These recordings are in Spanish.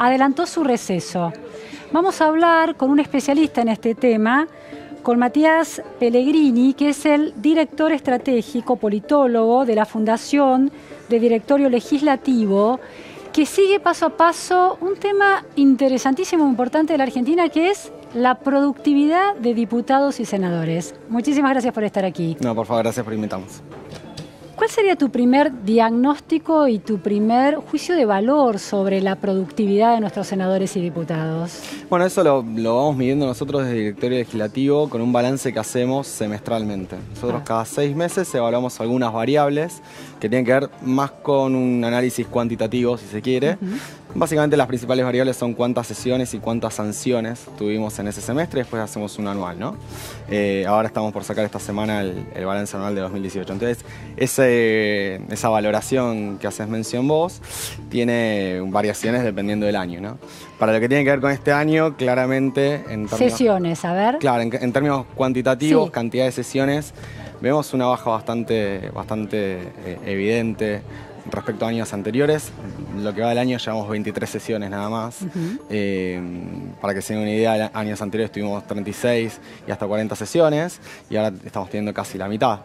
adelantó su receso. Vamos a hablar con un especialista en este tema, con Matías Pellegrini, que es el director estratégico, politólogo de la Fundación de Directorio Legislativo, que sigue paso a paso un tema interesantísimo, importante de la Argentina, que es la productividad de diputados y senadores. Muchísimas gracias por estar aquí. No, por favor, gracias por invitarnos. ¿Cuál sería tu primer diagnóstico y tu primer juicio de valor sobre la productividad de nuestros senadores y diputados? Bueno, eso lo vamos midiendo nosotros desde el Directorio Legislativo con un balance que hacemos semestralmente. Nosotros cada 6 meses evaluamos algunas variables que tienen que ver más con un análisis cuantitativo, si se quiere. Básicamente las principales variables son cuántas sesiones y cuántas sanciones tuvimos en ese semestre, después hacemos un anual, ¿no? Ahora estamos por sacar esta semana el balance anual de 2018. Entonces, esa valoración que haces mención vos tiene variaciones dependiendo del año, ¿no? Para lo que tiene que ver con este año, claramente... en términos, sesiones, a ver. Claro, en términos cuantitativos, sí, cantidad de sesiones, vemos una baja bastante evidente respecto a años anteriores. Lo que va del año llevamos 23 sesiones nada más. Para que se den una idea, años anteriores tuvimos 36 y hasta 40 sesiones y ahora estamos teniendo casi la mitad.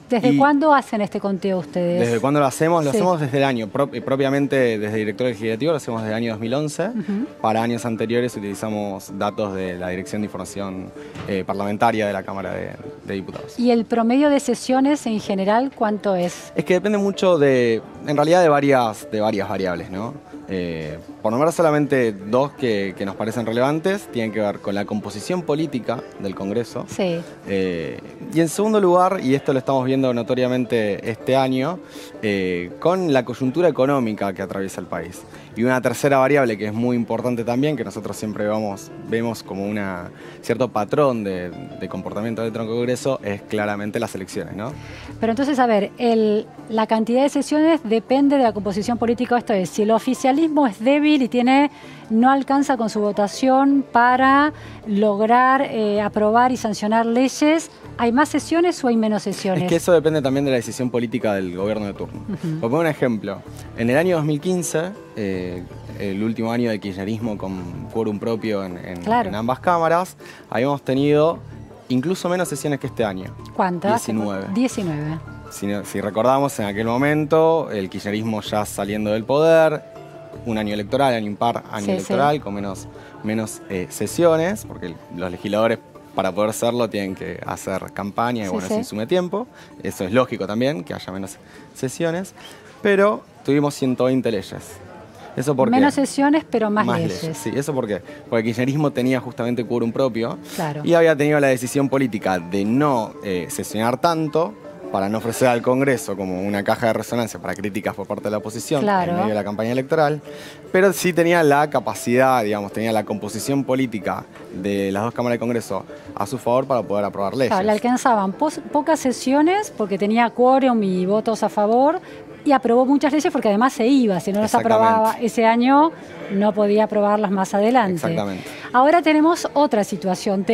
¿Desde cuándo hacen este conteo ustedes? ¿Desde cuándo lo hacemos? Lo hacemos desde el año, propiamente desde Directorio Legislativo, lo hacemos desde el año 2011. Para años anteriores utilizamos datos de la Dirección de Información Parlamentaria de la Cámara de Diputados. ¿Y el promedio de sesiones en general cuánto es? Es que depende mucho en realidad de varias variables, ¿no? Por nombrar solamente dos que nos parecen relevantes, tienen que ver con la composición política del Congreso. Sí. Y en segundo lugar, y esto lo estamos viendo notoriamente este año, con la coyuntura económica que atraviesa el país. Y una tercera variable que es muy importante también, que nosotros siempre vemos como un cierto patrón de comportamiento dentro del Congreso, es claramente las elecciones, ¿no? Pero entonces, a ver, la cantidad de sesiones depende de la composición política. Esto es, si el oficialismo es débil y no alcanza con su votación para lograr aprobar y sancionar leyes, ¿hay más sesiones o hay menos sesiones? Es que eso depende también de la decisión política del gobierno de turno. Por poner un ejemplo, en el año 2015, el último año de kirchnerismo con quórum propio en ambas cámaras, habíamos tenido incluso menos sesiones que este año. ¿Cuántas? 19. 19. Si recordamos, en aquel momento, el kirchnerismo ya saliendo del poder, un año electoral, año impar, año electoral, con menos sesiones, porque los legisladores, para poder hacerlo, tienen que hacer campaña y bueno, se insume tiempo. Eso es lógico también, que haya menos sesiones. Pero tuvimos 120 leyes. ¿Eso por qué? Menos sesiones, pero más leyes. Sí, ¿eso por qué? Porque el kirchnerismo tenía justamente quórum propio y había tenido la decisión política de no sesionar tanto para no ofrecer al Congreso como una caja de resonancia para críticas por parte de la oposición en medio de la campaña electoral, pero sí tenía la capacidad, digamos, tenía la composición política de las dos cámaras de Congreso a su favor para poder aprobar leyes. Le alcanzaban pocas sesiones porque tenía quórum y votos a favor y aprobó muchas leyes porque además se iba, si no las aprobaba ese año no podía aprobarlas más adelante. Exactamente. Ahora tenemos otra situación,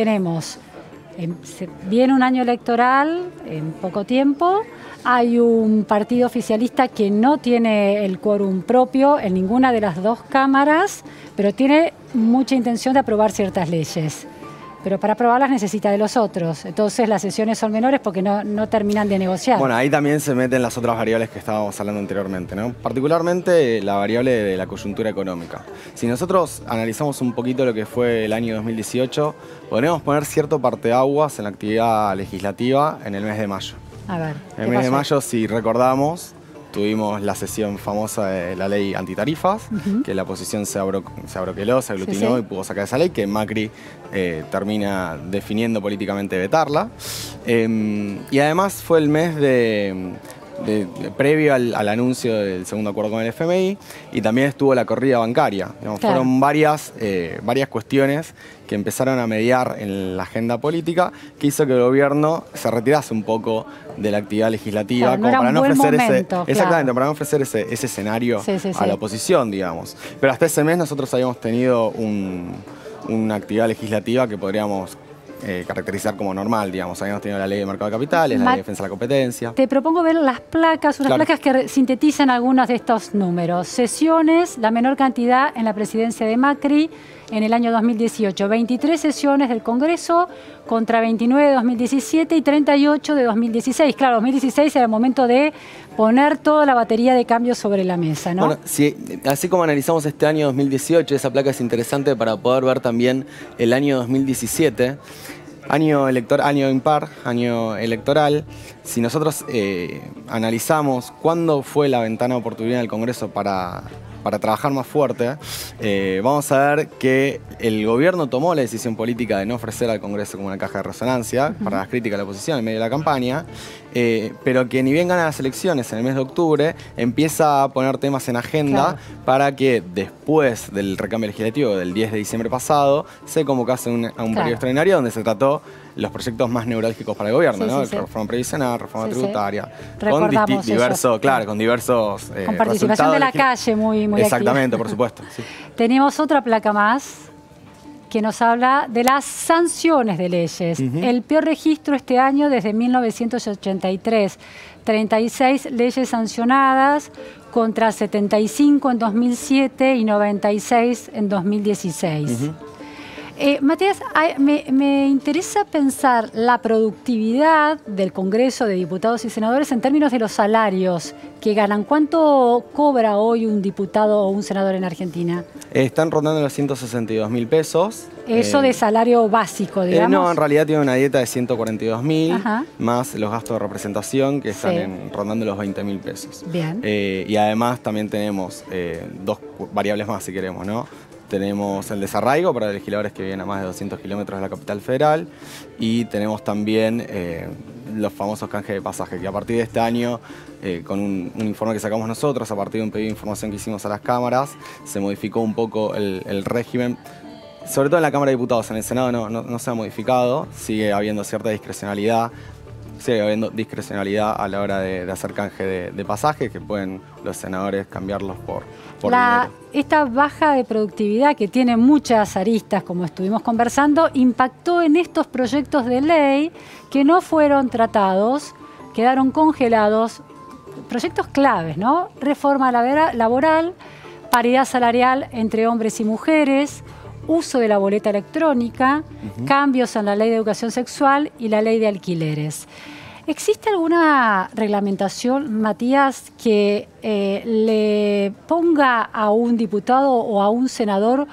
viene un año electoral en poco tiempo, hay un partido oficialista que no tiene el quórum propio en ninguna de las dos cámaras, pero tiene mucha intención de aprobar ciertas leyes. Pero para aprobarlas necesita de los otros. Entonces las sesiones son menores porque no terminan de negociar. Bueno, ahí también se meten las otras variables que estábamos hablando anteriormente, ¿no? Particularmente la variable de la coyuntura económica. Si nosotros analizamos un poquito lo que fue el año 2018, podríamos poner cierto parteaguas en la actividad legislativa en el mes de mayo. A ver, en el mes de mayo, si recordamos, tuvimos la sesión famosa de la ley antitarifas, que la oposición se abroqueló, se aglutinó y pudo sacar esa ley, que Macri termina definiendo políticamente vetarla. Y además fue el mes previo al anuncio del segundo acuerdo con el FMI y también estuvo la corrida bancaria. Digamos, fueron varias cuestiones que empezaron a mediar en la agenda política que hizo que el gobierno se retirase un poco de la actividad legislativa como para no ofrecer para no ofrecer ese escenario a la oposición, digamos. Pero hasta ese mes nosotros habíamos tenido una actividad legislativa que podríamos caracterizar como normal, digamos. Habíamos tenido la ley de mercado de capitales, la ley de defensa de la competencia. Te propongo ver las placas, unas placas que sintetizan algunos de estos números. Sesiones, la menor cantidad en la presidencia de Macri en el año 2018. 23 sesiones del Congreso contra 29 de 2017 y 38 de 2016. Claro, 2016 era el momento de poner toda la batería de cambios sobre la mesa, ¿no? Bueno, sí, así como analizamos este año 2018, esa placa es interesante para poder ver también el año 2017. Año impar, año electoral. Si nosotros analizamos cuándo fue la ventana de oportunidad del Congreso para trabajar más fuerte, vamos a ver que el gobierno tomó la decisión política de no ofrecer al Congreso como una caja de resonancia para las críticas de la oposición en medio de la campaña, pero que ni bien gana las elecciones en el mes de octubre, empieza a poner temas en agenda para que después del recambio legislativo del 10 de diciembre pasado se convocase a un periodo extraordinario donde se trató los proyectos más neurálgicos para el gobierno, ¿no? Reforma previsional, reforma tributaria, con diversos, con diversos con participación de la calle muy exactamente, activa. Por supuesto. Sí. Tenemos otra placa más que nos habla de las sanciones de leyes. El peor registro este año desde 1983. 36 leyes sancionadas contra 75 en 2007 y 96 en 2016. Matías, me interesa pensar la productividad del Congreso de Diputados y Senadores en términos de los salarios que ganan. ¿Cuánto cobra hoy un diputado o un senador en Argentina? Están rondando los 162.000 pesos. Eso de salario básico, digamos. No, en realidad tiene una dieta de 142.000, más los gastos de representación que están rondando los 20.000 pesos. Bien. Y además también tenemos dos variables más, si queremos, ¿no? Tenemos el desarraigo para legisladores que viven a más de 200 kilómetros de la capital federal y tenemos también los famosos canjes de pasaje, que a partir de este año, con un informe que sacamos nosotros, a partir de un pedido de información que hicimos a las cámaras, se modificó un poco el régimen. Sobre todo en la Cámara de Diputados, en el Senado no se ha modificado, sigue habiendo cierta discrecionalidad. Sigue habiendo discrecionalidad a la hora de hacer canje de pasajes, que pueden los senadores cambiarlos por dinero. Esta baja de productividad, que tiene muchas aristas, como estuvimos conversando, impactó en estos proyectos de ley que no fueron tratados, quedaron congelados, proyectos claves, ¿no? Reforma laboral, paridad salarial entre hombres y mujeres, uso de la boleta electrónica, cambios en la ley de educación sexual y la ley de alquileres. ¿Existe alguna reglamentación, Matías, que le ponga a un diputado o a un senador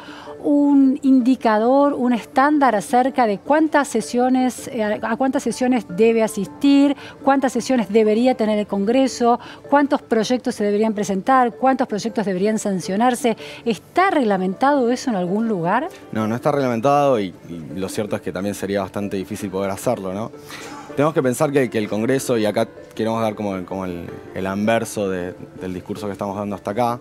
un indicador, un estándar acerca de cuántas sesiones, a cuántas sesiones debe asistir, cuántas sesiones debería tener el Congreso, cuántos proyectos se deberían presentar, cuántos proyectos deberían sancionarse? ¿Está reglamentado eso en algún lugar? No, no está reglamentado y lo cierto es que también sería bastante difícil poder hacerlo, ¿no? Tenemos que pensar que el Congreso, y acá queremos dar como el anverso del discurso que estamos dando hasta acá.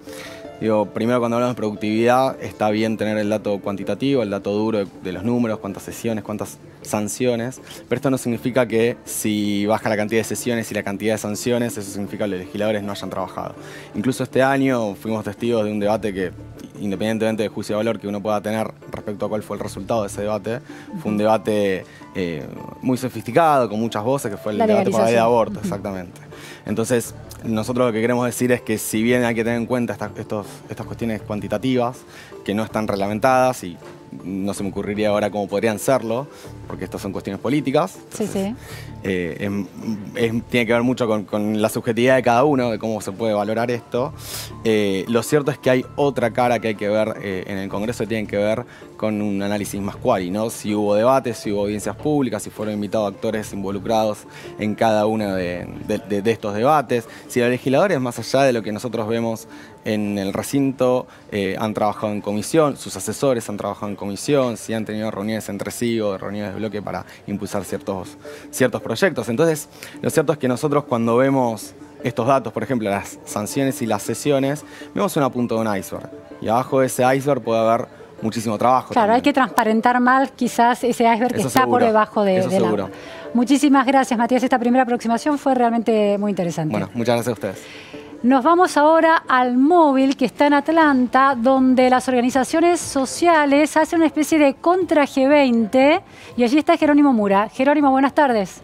Digo, primero, cuando hablamos de productividad, está bien tener el dato cuantitativo, el dato duro de los números, cuántas sesiones, cuántas sanciones, pero esto no significa que si baja la cantidad de sesiones y la cantidad de sanciones, eso significa que los legisladores no hayan trabajado. Incluso este año fuimos testigos de un debate que, independientemente del juicio de valor que uno pueda tener respecto a cuál fue el resultado de ese debate, fue un debate muy sofisticado, con muchas voces, que fue el debate por la ley de aborto, exactamente. Entonces, nosotros lo que queremos decir es que si bien hay que tener en cuenta estas cuestiones cuantitativas, que no están reglamentadas y no se me ocurriría ahora cómo podrían serlo, porque estas son cuestiones políticas. Entonces, tiene que ver mucho con la subjetividad de cada uno, de cómo se puede valorar esto. Lo cierto es que hay otra cara que hay que ver en el Congreso, que tiene que ver con un análisis más quali, ¿no? Si hubo debates, si hubo audiencias públicas, si fueron invitados actores involucrados en cada uno de estos debates, si los legisladores, más allá de lo que nosotros vemos en el recinto, han trabajado en comisión, sus asesores han trabajado en comisión, si han tenido reuniones entre sí o reuniones de bloque para impulsar ciertos proyectos. Entonces, lo cierto es que nosotros, cuando vemos estos datos, por ejemplo, las sanciones y las sesiones, vemos una punta de un iceberg. Y abajo de ese iceberg puede haber muchísimo trabajo. Claro, también. Hay que transparentar mal quizás ese iceberg que está por debajo del agua. Muchísimas gracias, Matías. Esta primera aproximación fue realmente muy interesante. Bueno, muchas gracias a ustedes. Nos vamos ahora al móvil que está en Atlanta, donde las organizaciones sociales hacen una especie de contra G20 y allí está Jerónimo Mura. Jerónimo, buenas tardes.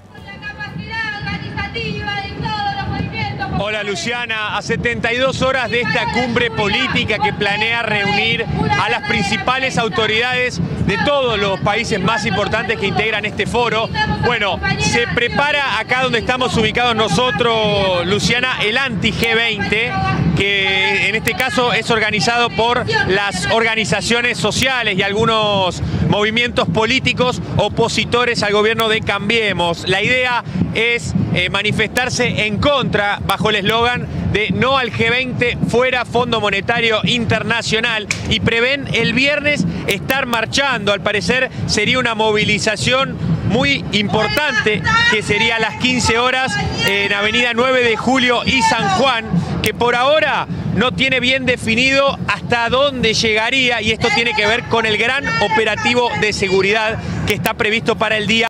Hola Luciana, a 72 horas de esta cumbre política que planea reunir a las principales autoridades de todos los países más importantes que integran este foro. Bueno, se prepara acá donde estamos ubicados nosotros, Luciana, el anti-G20, que en este caso es organizado por las organizaciones sociales y algunos movimientos políticos opositores al gobierno de Cambiemos. La idea es manifestarse en contra, bajo el eslogan de no al G20, fuera Fondo Monetario Internacional, y prevén el viernes estar marchando. Al parecer sería una movilización muy importante, que sería a las 15 horas en Avenida 9 de Julio y San Juan, que por ahora no tiene bien definido hasta dónde llegaría, y esto tiene que ver con el gran operativo de seguridad que está previsto para el día.